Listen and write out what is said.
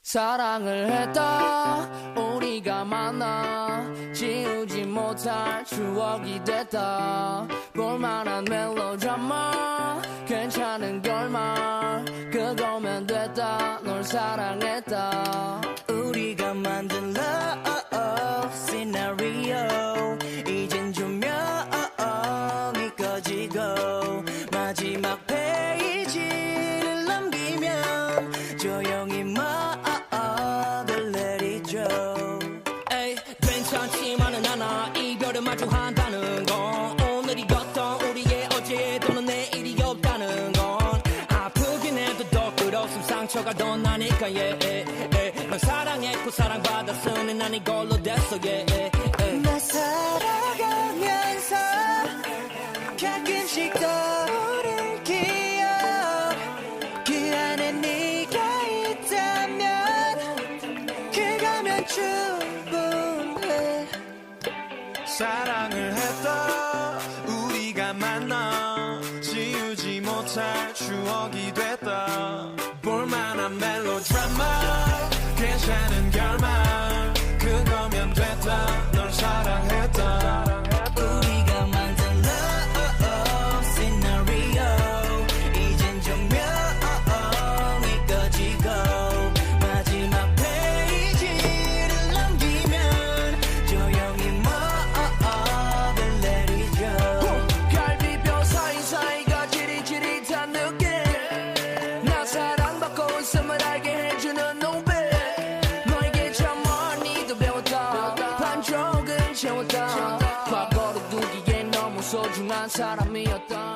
사랑을 했다 우리가 만나 지우지 못할 추억이 됐다 볼만한 멜로드라마 괜찮은 결말 그거면 됐다 널 사랑했다 우리가 만든 love scenario 이젠 조명이 꺼지고 마지막 페이지를 넘기면 조용히 마음을 내리죠. 에이 괜찮지만은 않아 이별을 마주한다는 건 오늘이었던 우리의 어제 또는 내일이 없다는 건 아프긴 해도 더 끝없음 상처가 더 나니까 널 사랑했고 사랑받았으니 난 이걸로 됐어 나 살아가면서 가끔씩 떠오를 기억 그 안에 네가 있다면 그거면 충분해. 사랑을 했다 우리가 만나 지우지 못할 추억이 됐다 볼만한 멜로드라마 괜찮은 결말 그거면 됐다 널 사랑했다 우리가 만든 love scenario 이젠 조명이 꺼지고 마지막 페이지를 넘기면 조용히 마음을 내리죠. 갈비뼈 사이사이가 지릿지릿한 느낌 나 사랑받고 있음을 알게 해주는 노래 너에게 참 많이도 배웠다 반쪽은 채웠다 과거로 두기엔 너무 소중한 사람이었다